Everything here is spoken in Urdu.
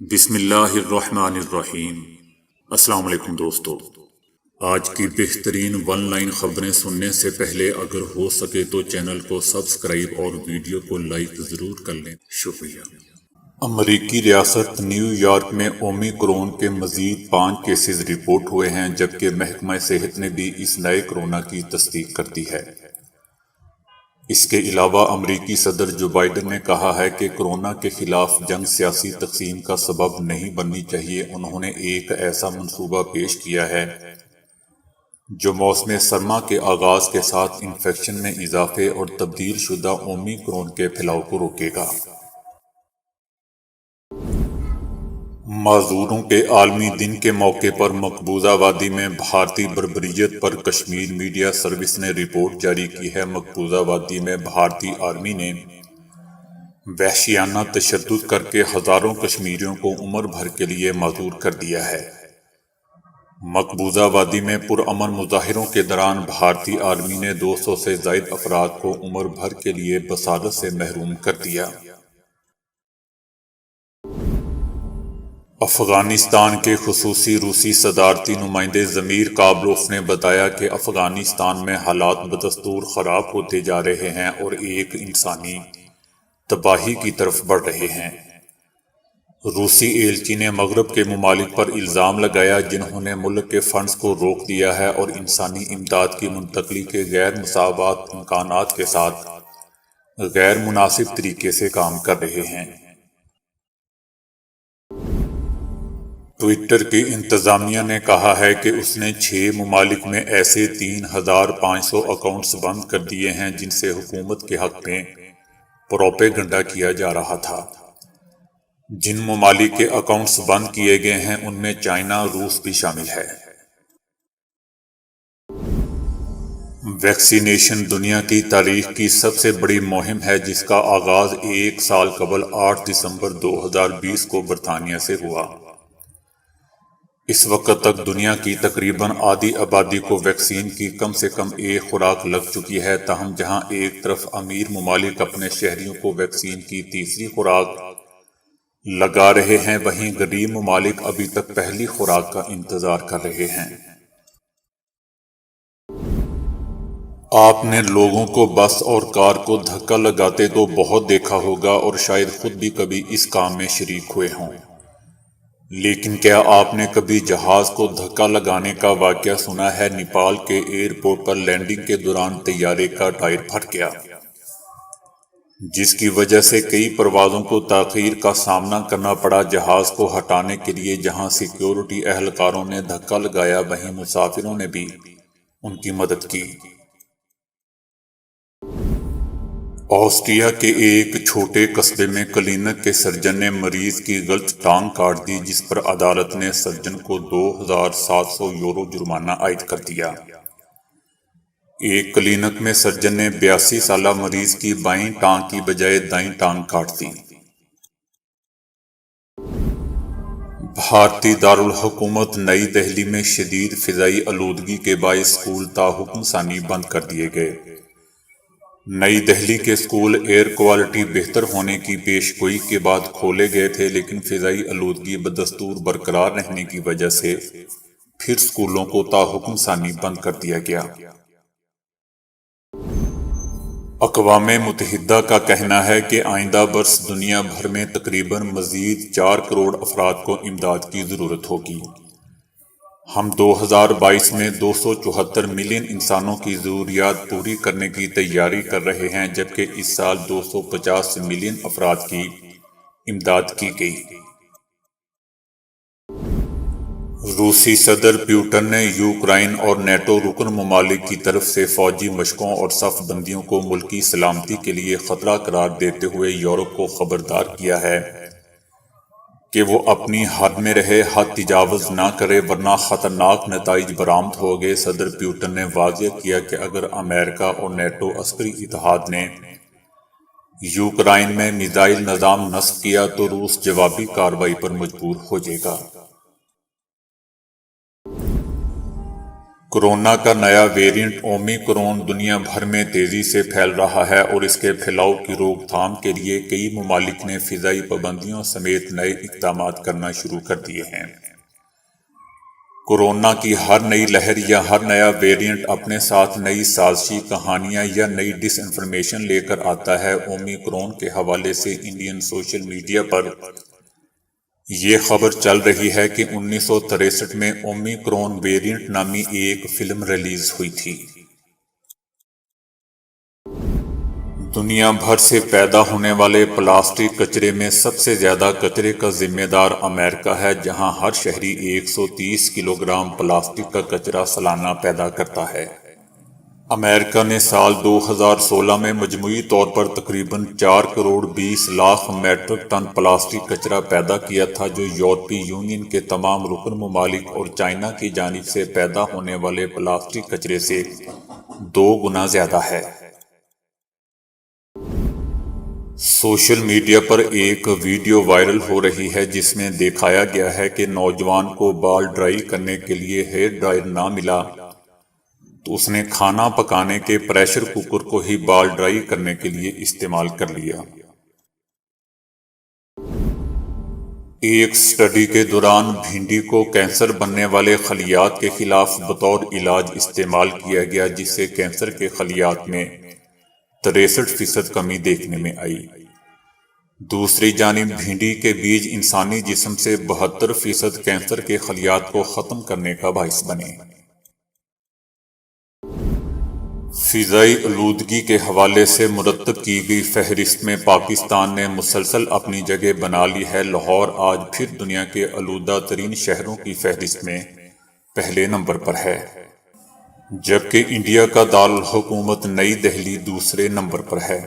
بسم اللہ الرحمن الرحیم۔ السلام علیکم دوستو، آج کی بہترین ون لائن خبریں سننے سے پہلے اگر ہو سکے تو چینل کو سبسکرائب اور ویڈیو کو لائک ضرور کر لیں، شکریہ۔ امریکی ریاست نیو یارک میں اومیکرون کے مزید 5 کیسز رپورٹ ہوئے ہیں، جبکہ محکمہ صحت نے بھی اس نئے کورونا کی تصدیق کر دی ہے۔ اس کے علاوہ امریکی صدر جو بائیڈن نے کہا ہے کہ کورونا کے خلاف جنگ سیاسی تقسیم کا سبب نہیں بننی چاہیے۔ انہوں نے ایک ایسا منصوبہ پیش کیا ہے جو موسم سرما کے آغاز کے ساتھ انفیکشن میں اضافے اور تبدیل شدہ اومیکرون کے پھیلاؤ کو روکے گا۔ معذوروں کے عالمی دن کے موقع پر مقبوضہ وادی میں بھارتی بربریت پر کشمیر میڈیا سروس نے رپورٹ جاری کی ہے۔ مقبوضہ وادی میں بھارتی آرمی نے وحشیانہ تشدد کر کے ہزاروں کشمیریوں کو عمر بھر کے لیے معذور کر دیا ہے۔ مقبوضہ وادی میں پرامن مظاہروں کے دوران بھارتی آرمی نے 200 سے زائد افراد کو عمر بھر کے لیے بصارت سے محروم کر دیا۔ افغانستان کے خصوصی روسی صدارتی نمائندے ضمیر کابلوف نے بتایا کہ افغانستان میں حالات بدستور خراب ہوتے جا رہے ہیں اور ایک انسانی تباہی کی طرف بڑھ رہے ہیں۔ روسی ایلچی نے مغرب کے ممالک پر الزام لگایا جنہوں نے ملک کے فنڈز کو روک دیا ہے اور انسانی امداد کی منتقلی کے غیر مساوات امکانات کے ساتھ غیر مناسب طریقے سے کام کر رہے ہیں۔ ٹوئٹر کی انتظامیہ نے کہا ہے کہ اس نے 6 ممالک میں ایسے 3500 اکاؤنٹس بند کر دیے ہیں جن سے حکومت کے حق میں پروپیگنڈا کیا جا رہا تھا۔ جن ممالک کے اکاؤنٹس بند کیے گئے ہیں ان میں چائنا، روس بھی شامل ہے۔ ویکسینیشن دنیا کی تاریخ کی سب سے بڑی مہم ہے جس کا آغاز 1 سال قبل 8 دسمبر 2020 کو برطانیہ سے ہوا۔ اس وقت تک دنیا کی تقریباً آدھی آبادی کو ویکسین کی کم سے کم ایک خوراک لگ چکی ہے، تاہم جہاں ایک طرف امیر ممالک اپنے شہریوں کو ویکسین کی تیسری خوراک لگا رہے ہیں، وہیں غریب ممالک ابھی تک پہلی خوراک کا انتظار کر رہے ہیں۔ آپ نے لوگوں کو بس اور کار کو دھکا لگاتے تو بہت دیکھا ہوگا اور شاید خود بھی کبھی اس کام میں شریک ہوئے ہوں، لیکن کیا آپ نے کبھی جہاز کو دھکا لگانے کا واقعہ سنا ہے؟ نیپال کے ایئرپورٹ پر لینڈنگ کے دوران طیارے کا ٹائر پھٹ گیا، جس کی وجہ سے کئی پروازوں کو تاخیر کا سامنا کرنا پڑا۔ جہاز کو ہٹانے کے لیے جہاں سیکیورٹی اہلکاروں نے دھکا لگایا، وہیں مسافروں نے بھی ان کی مدد کی۔ آسٹریا کے ایک چھوٹے قصبے میں کلینک کے سرجن نے مریض کی غلط ٹانگ کاٹ دی، جس پر عدالت نے سرجن کو 2700 یورو جرمانہ عائد کر دیا۔ ایک کلینک میں سرجن نے 82 سالہ مریض کی بائیں ٹانگ کی بجائے دائیں ٹانگ کاٹ دی۔ بھارتی دارالحکومت نئی دہلی میں شدید فضائی آلودگی کے باعث اسکول تاحکم ثانی بند کر دیے گئے۔ نئی دہلی کے اسکول ایئر کوالٹی بہتر ہونے کی پیش گوئی کے بعد کھولے گئے تھے، لیکن فضائی آلودگی بدستور برقرار رہنے کی وجہ سے پھر اسکولوں کو تاحکم ثانی بند کر دیا گیا۔ اقوام متحدہ کا کہنا ہے کہ آئندہ برس دنیا بھر میں تقریباً مزید 4 کروڑ افراد کو امداد کی ضرورت ہوگی۔ ہم 2022 میں 274 ملین انسانوں کی ضروریات پوری کرنے کی تیاری کر رہے ہیں، جبکہ اس سال 250 ملین افراد کی امداد کی گئی۔ روسی صدر پیوٹن نے یوکرائن اور نیٹو رکن ممالک کی طرف سے فوجی مشقوں اور صف بندیوں کو ملکی سلامتی کے لیے خطرہ قرار دیتے ہوئے یورپ کو خبردار کیا ہے کہ وہ اپنی حد میں رہے، حد تجاوز نہ کرے ورنہ خطرناک نتائج برآمد ہوں گے۔ صدر پیوٹن نے واضح کیا کہ اگر امریکہ اور نیٹو عسکری اتحاد نے یوکرائن میں میزائل نظام نصب کیا تو روس جوابی کارروائی پر مجبور ہو جائے گا۔ کورونا کا نیا ویریئنٹ اومیکرون دنیا بھر میں تیزی سے پھیل رہا ہے اور اس کے پھیلاؤ کی روک تھام کے لیے کئی ممالک نے فضائی پابندیوں سمیت نئے اقدامات کرنا شروع کر دیے ہیں۔ کورونا کی ہر نئی لہر یا ہر نیا ویریئنٹ اپنے ساتھ نئی سازشی کہانیاں یا نئی ڈس انفارمیشن لے کر آتا ہے۔ اومیکرون کے حوالے سے انڈین سوشل میڈیا پر یہ خبر چل رہی ہے کہ 1963 میں اومیکرون ویریئنٹ نامی ایک فلم ریلیز ہوئی تھی۔ دنیا بھر سے پیدا ہونے والے پلاسٹک کچرے میں سب سے زیادہ کچرے کا ذمہ دار امریکہ ہے، جہاں ہر شہری 130 کلو گرام پلاسٹک کا کچرا سالانہ پیدا کرتا ہے۔ امریکہ نے سال 2016 میں مجموعی طور پر تقریباً 4 crore 20 lakh metric ton plastic کچرا پیدا کیا تھا، جو یورپی یونین کے تمام رکن ممالک اور چائنا کی جانب سے پیدا ہونے والے پلاسٹک کچرے سے 2 گنا زیادہ ہے۔ سوشل میڈیا پر ایک ویڈیو وائرل ہو رہی ہے جس میں دکھایا گیا ہے کہ نوجوان کو بال ڈرائی کرنے کے لیے ہیئر ڈرائر نہ ملا تو اس نے کھانا پکانے کے پریشر کوکر کو ہی بال ڈرائی کرنے کے لیے استعمال کر لیا۔ ایک سٹڈی کے دوران بھنڈی کو کینسر بننے والے خلیات کے خلاف بطور علاج استعمال کیا گیا، جس سے کینسر کے خلیات میں 63% کمی دیکھنے میں آئی۔ دوسری جانب بھنڈی کے بیج انسانی جسم سے 72% کینسر کے خلیات کو ختم کرنے کا باعث بنے۔ فضائی آلودگی کے حوالے سے مرتب کی گئی فہرست میں پاکستان نے مسلسل اپنی جگہ بنا لی ہے۔ لاہور آج پھر دنیا کے آلودہ ترین شہروں کی فہرست میں پہلے نمبر پر ہے، جبکہ انڈیا کا دارالحکومت نئی دہلی دوسرے نمبر پر ہے۔